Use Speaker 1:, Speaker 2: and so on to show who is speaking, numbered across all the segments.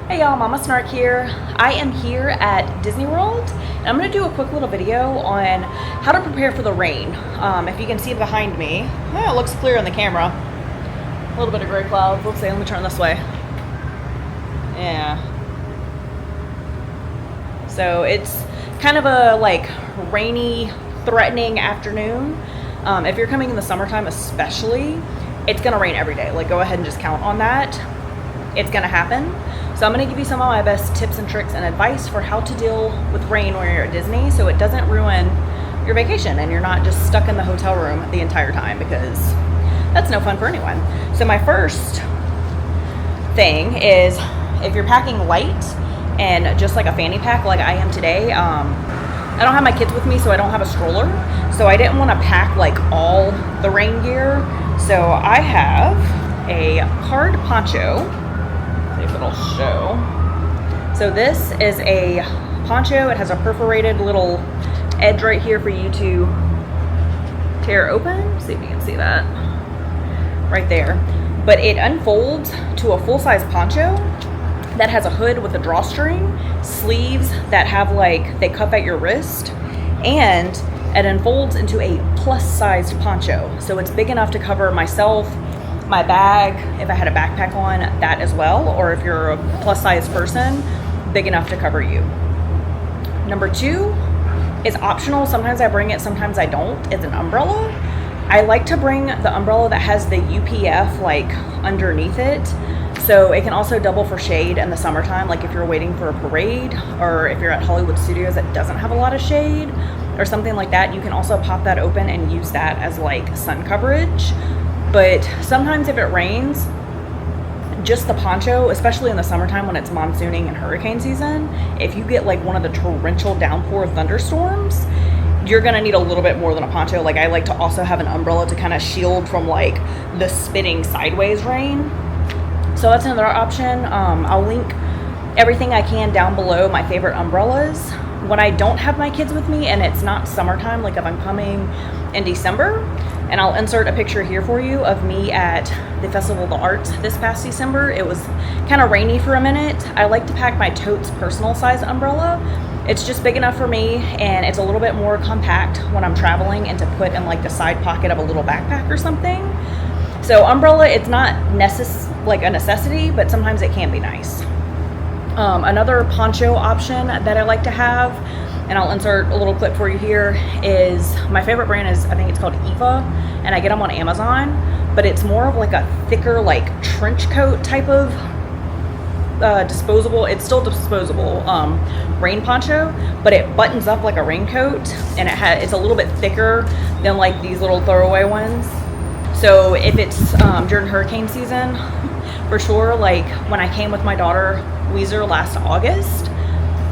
Speaker 1: Hey y'all, Mama Snark here. I am here at Disney World and I'm going to do a quick little video on how to prepare for the rain. If you can see behind me, it looks clear in the camera. A little bit of gray clouds. Let's see, let me turn this way. Yeah. So it's kind of a like rainy, threatening afternoon. If you're coming in the summertime especially, it's going to rain every day. Like go ahead and just count on that. It's going to happen. So I'm going to give you some of my best tips and tricks and advice for how to deal with rain when you're at Disney so it doesn't ruin your vacation and you're not just stuck in the hotel room the entire time, because that's no fun for anyone. So my first thing is, if you're packing light and just like a fanny pack like I am today, I don't have my kids with me, so I don't have a stroller. So I didn't want to pack like all the rain gear. So I have a hard poncho. If it'll show. So this is a poncho. It has a perforated little edge right here for you to tear open. See if you can see that right there. But it unfolds to a full-size poncho that has a hood with a drawstring, sleeves that have like, they cuff at your wrist, and it unfolds into a plus-sized poncho. So it's big enough to cover myself, my bag, if I had a backpack on, that as well, or if you're a plus size person, big enough to cover you. Number two is optional. Sometimes I bring it, sometimes I don't. It's an umbrella. I like to bring the umbrella that has the UPF like underneath it, so it can also double for shade in the summertime, like if you're waiting for a parade or if you're at Hollywood Studios that doesn't have a lot of shade or something like that. You can also pop that open and use that as like sun coverage. But sometimes if it rains, just the poncho, especially in the summertime when it's monsooning and hurricane season, if you get like one of the torrential downpour thunderstorms, you're gonna need a little bit more than a poncho. Like I like to also have an umbrella to kind of shield from like the spitting sideways rain. So that's another option. I'll link everything I can down below, my favorite umbrellas. When I don't have my kids with me and it's not summertime, like if I'm coming in December, and I'll insert a picture here for you of me at the Festival of the Arts this past December. It was kind of rainy for a minute. I like to pack my Totes personal size umbrella. It's just big enough for me and it's a little bit more compact when I'm traveling and to put in like the side pocket of a little backpack or something. So umbrella, it's not like a necessity, but sometimes it can be nice. Another poncho option that I like to have, and I'll insert a little clip for you here, is my favorite brand is, I think it's called Eva, and I get them on Amazon, but it's more of like a thicker like trench coat type of disposable, it's still disposable, rain poncho, but it buttons up like a raincoat, and it's a little bit thicker than like these little throwaway ones. So if it's during hurricane season, for sure, like when I came with my daughter Weezer last August,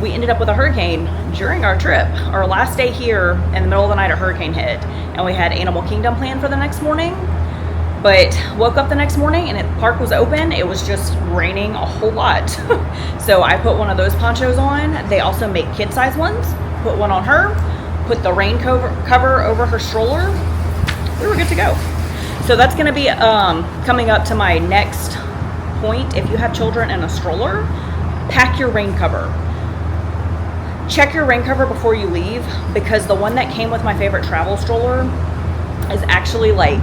Speaker 1: we ended up with a hurricane during our trip. Our last day here, in the middle of the night, a hurricane hit, and we had Animal Kingdom planned for the next morning, but woke up the next morning and the park was open. It was just raining a whole lot. So I put one of those ponchos on. They also make kid-size ones. Put one on her, put the rain cover over her stroller. We were good to go. So that's gonna be coming up to my next point. If you have children in a stroller, pack your rain cover. Check your rain cover before you leave, because the one that came with my favorite travel stroller is actually like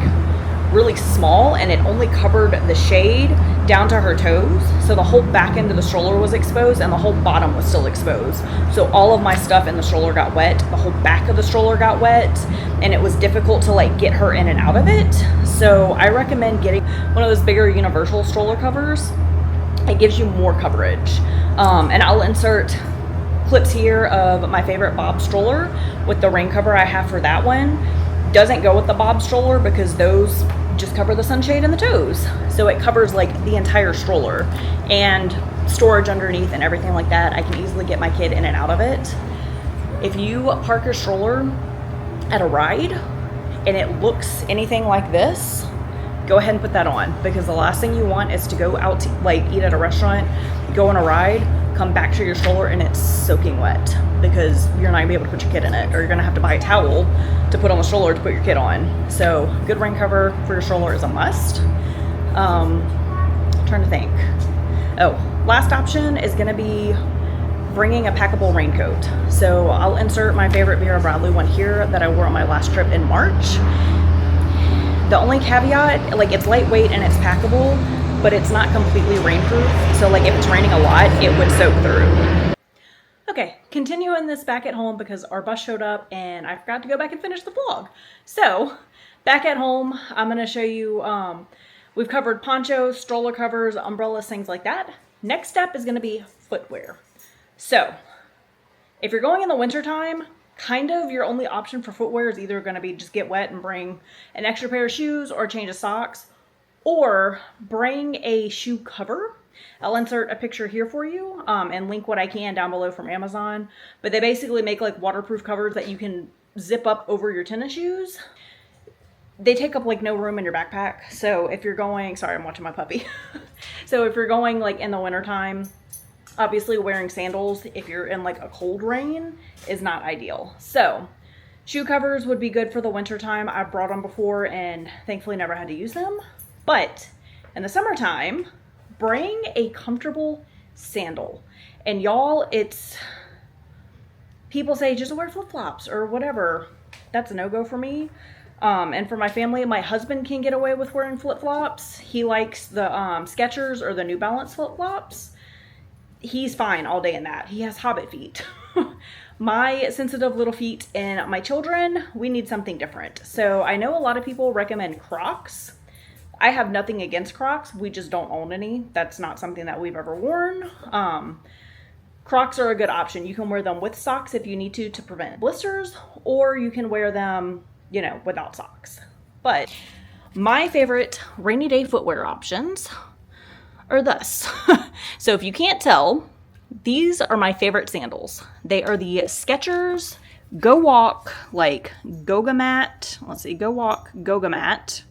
Speaker 1: really small and it only covered the shade down to her toes. So the whole back end of the stroller was exposed and the whole bottom was still exposed. So all of my stuff in the stroller got wet. The whole back of the stroller got wet and it was difficult to like get her in and out of it. So I recommend getting one of those bigger universal stroller covers. It gives you more coverage. And I'll insert clips here of my favorite Bob stroller with the rain cover I have for that one. Doesn't go with the Bob stroller because those just cover the sunshade and the toes. So it covers like the entire stroller and storage underneath and everything like that. I can easily get my kid in and out of it. If you park your stroller at a ride and it looks anything like this, go ahead and put that on, because the last thing you want is to go out to like eat at a restaurant, go on a ride, come back to your stroller and it's soaking wet, because you're not gonna be able to put your kid in it, or you're gonna have to buy a towel to put on the stroller to put your kid on. So good rain cover for your stroller is a must. I'm trying to think. Oh, last option is going to be bringing a packable raincoat. So I'll insert my favorite Vera Bradley one here that I wore on my last trip in March. The only caveat, like, it's lightweight and it's packable, but it's not completely rainproof. So like if it's raining a lot, it would soak through. Okay, continuing this back at home because our bus showed up and I forgot to go back and finish the vlog. So back at home, I'm going to show you, we've covered ponchos, stroller covers, umbrellas, things like that. Next step is going to be footwear. So if you're going in the wintertime, kind of your only option for footwear is either going to be just get wet and bring an extra pair of shoes or a change of socks, or bring a shoe cover. I'll insert a picture here for you and link what I can down below from Amazon. But they basically make like waterproof covers that you can zip up over your tennis shoes. They take up like no room in your backpack. So if you're going, sorry, I'm watching my puppy. So if you're going like in the wintertime, obviously wearing sandals if you're in like a cold rain is not ideal. So shoe covers would be good for the wintertime. I've brought them before and thankfully never had to use them. But in the summertime, bring a comfortable sandal. And y'all, it's, people say just wear flip-flops or whatever. That's a no-go for me. And for my family, my husband can get away with wearing flip-flops. He likes the Skechers or the New Balance flip-flops. He's fine all day in that. He has hobbit feet. My sensitive little feet and my children, we need something different. So I know a lot of people recommend Crocs. I have nothing against Crocs. We just don't own any. That's not something that we've ever worn. Crocs are a good option. You can wear them with socks if you need to prevent blisters, or you can wear them, you know, without socks. But my favorite rainy day footwear options are thus. So if you can't tell, these are my favorite sandals. They are the Skechers Go Walk, like Goga Mat. Let's see, Go Walk Goga Mat.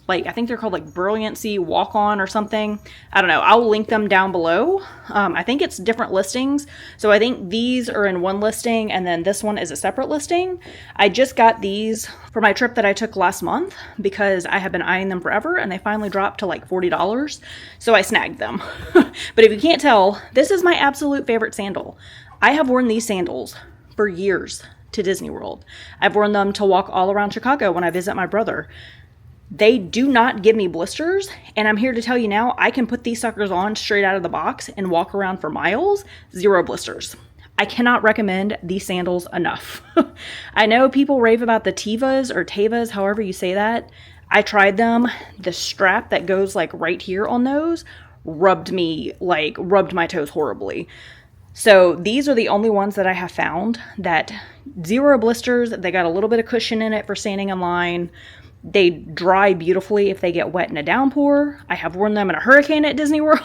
Speaker 1: Like, I think they're called like Brilliancy Walk On or something. I don't know. I'll link them down below. I think it's different listings. So I think these are in one listing and then this one is a separate listing. I just got these for my trip that I took last month because I have been eyeing them forever and they finally dropped to like $40. So I snagged them. But if you can't tell, this is my absolute favorite sandal. I have worn these sandals for years to Disney World. I've worn them to walk all around Chicago when I visit my brother. They do not give me blisters, and I'm here to tell you now, I can put these suckers on straight out of the box and walk around for miles, 0 blisters. I cannot recommend these sandals enough. I know people rave about the Tevas or Tevas, however you say that. I tried them. The strap that goes like right here on those rubbed my toes horribly. So these are the only ones that I have found that 0 blisters. They got a little bit of cushion in it for standing in line. They dry beautifully if they get wet in a downpour. I have worn them in a hurricane at Disney World.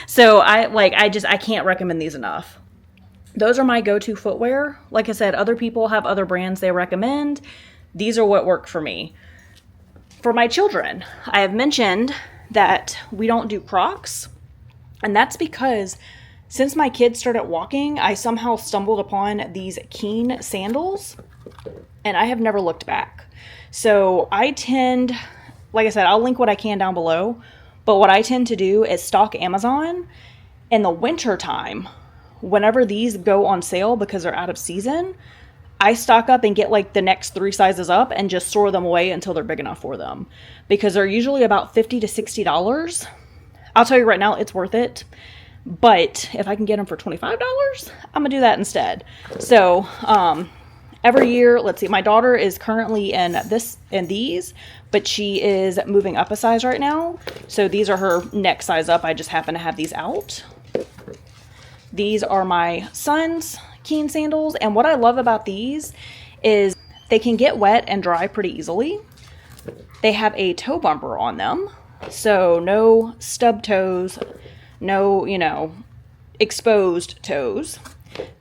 Speaker 1: So I can't recommend these enough. Those are my go-to footwear. Like I said, other people have other brands they recommend. These are what work for me. For my children, I have mentioned that we don't do Crocs. And that's because since my kids started walking, I somehow stumbled upon these Keen sandals. And I have never looked back. So I tend, like I said, I'll link what I can down below. But what I tend to do is stock Amazon in the winter time. Whenever these go on sale because they're out of season, I stock up and get like the next 3 sizes up and just store them away until they're big enough for them. Because they're usually about $50 to $60. I'll tell you right now, it's worth it. But if I can get them for $25, I'm going to do that instead. So, every year, let's see, my daughter is currently in these, but she is moving up a size right now. So these are her next size up. I just happen to have these out. These are my son's Keen sandals. And what I love about these is they can get wet and dry pretty easily. They have a toe bumper on them. So no stub toes, no, exposed toes.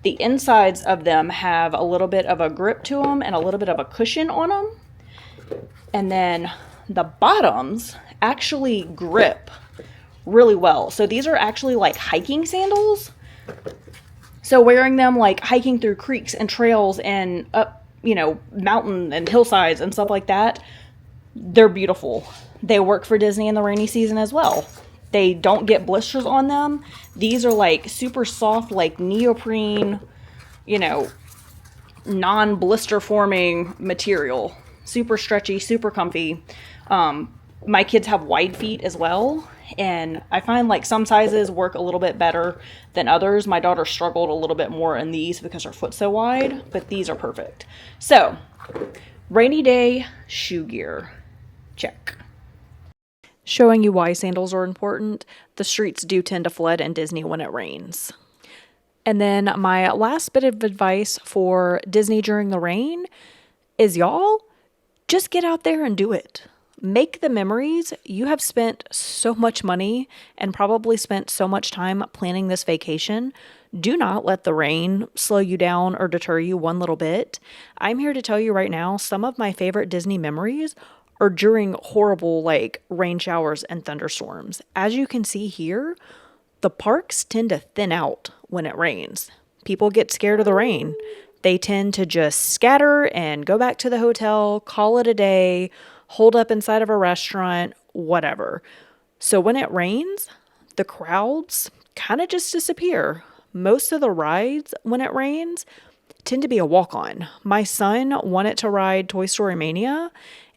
Speaker 1: The insides of them have a little bit of a grip to them and a little bit of a cushion on them. And then the bottoms actually grip really well. So these are actually like hiking sandals. So wearing them like hiking through creeks and trails and up, mountain and hillsides and stuff like that, they're beautiful. They work for Disney in the rainy season as well. they don't get blisters on them. These are like super soft, like neoprene, you know, non-blister forming material. Super stretchy, super comfy. My kids have wide feet as well, and I find like some sizes work a little bit better than others. My daughter struggled a little bit more in these because her foot's so wide, but these are perfect. So, rainy day shoe gear. Check. Showing you why sandals are important. The streets do tend to flood in Disney when it rains. And then my last bit of advice for Disney during the rain is, y'all, just get out there and do it. Make the memories. You have spent so much money and probably spent so much time planning this vacation. Do not let the rain slow you down or deter you one little bit. I'm here to tell you right now, some of my favorite Disney memories are during horrible like rain showers and thunderstorms. As you can see here, the parks tend to thin out when it rains. People get scared of the rain. They tend to just scatter and go back to the hotel, call it a day, hold up inside of a restaurant, whatever. So when it rains, the crowds kind of just disappear. Most of the rides when it rains tend to be a walk-on. My son wanted to ride Toy Story Mania,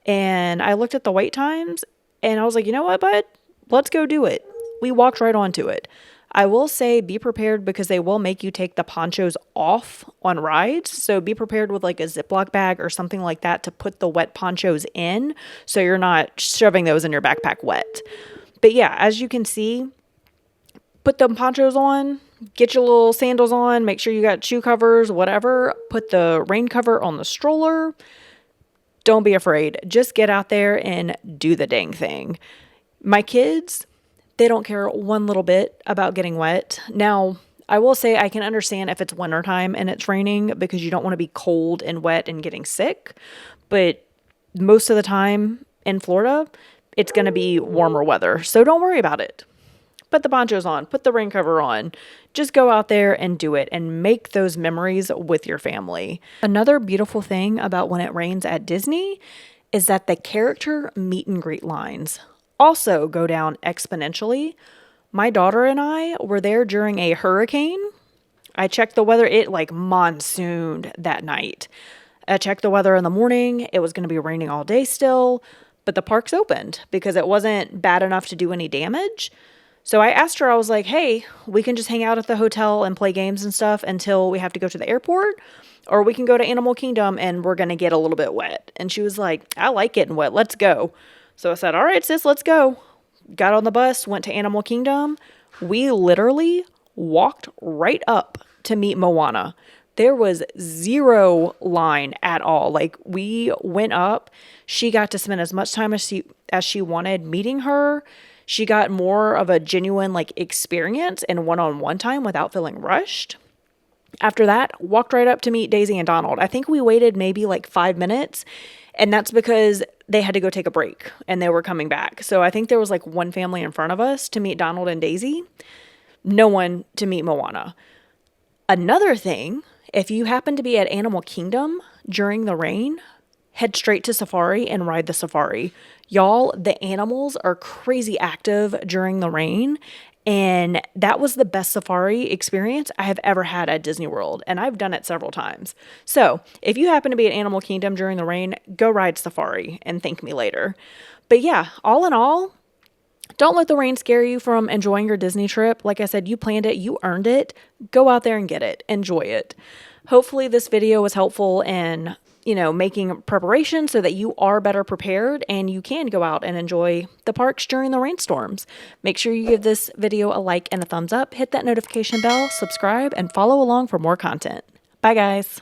Speaker 1: and I looked at the wait times and I was like, you know what, bud? Let's go do it. We walked right onto it. I will say be prepared because they will make you take the ponchos off on rides. So be prepared with like a Ziploc bag or something like that to put the wet ponchos in so you're not shoving those in your backpack wet. But yeah, as you can see, put the ponchos on, get your little sandals on, make sure you got shoe covers, whatever. Put the rain cover on the stroller. Don't be afraid. Just get out there and do the dang thing. My kids, they don't care one little bit about getting wet. Now, I will say I can understand if it's wintertime and it's raining because you don't want to be cold and wet and getting sick. But most of the time in Florida, it's going to be warmer weather. So don't worry about it. Put the ponchos on, put the rain cover on. Just go out there and do it and make those memories with your family. Another beautiful thing about when it rains at Disney is that the character meet and greet lines also go down exponentially. My daughter and I were there during a hurricane. I checked the weather. It like monsooned that night. I checked the weather in the morning. It was going to be raining all day still, but the parks opened because it wasn't bad enough to do any damage. So I asked her, I was like, hey, we can just hang out at the hotel and play games and stuff until we have to go to the airport, or we can go to Animal Kingdom and we're going to get a little bit wet. And she was like, I like getting wet. Let's go. So I said, all right, sis, let's go. Got on the bus, went to Animal Kingdom. We literally walked right up to meet Moana. There was zero line at all. Like, we went up. She got to spend as much time as she wanted meeting her. She got more of a genuine like experience and one-on-one time without feeling rushed. After that, walked right up to meet Daisy and Donald. I think we waited maybe like 5 minutes, and that's because they had to go take a break and they were coming back. So I think there was like one family in front of us to meet Donald and Daisy, no one to meet Moana. Another thing, if you happen to be at Animal Kingdom during the rain, head straight to Safari and ride the Safari. Y'all, the animals are crazy active during the rain, and that was the best safari experience I have ever had at Disney World, and I've done it several times. So if you happen to be at Animal Kingdom during the rain, go ride Safari and thank me later. But yeah, all in all, don't let the rain scare you from enjoying your Disney trip. Like I said, you planned it, you earned it. Go out there and get it. Enjoy it. Hopefully this video was helpful in making preparation so that you are better prepared and you can go out and enjoy the parks during the rainstorms. Make sure you give this video a like and a thumbs up, hit that notification bell, subscribe, and follow along for more content. Bye, guys.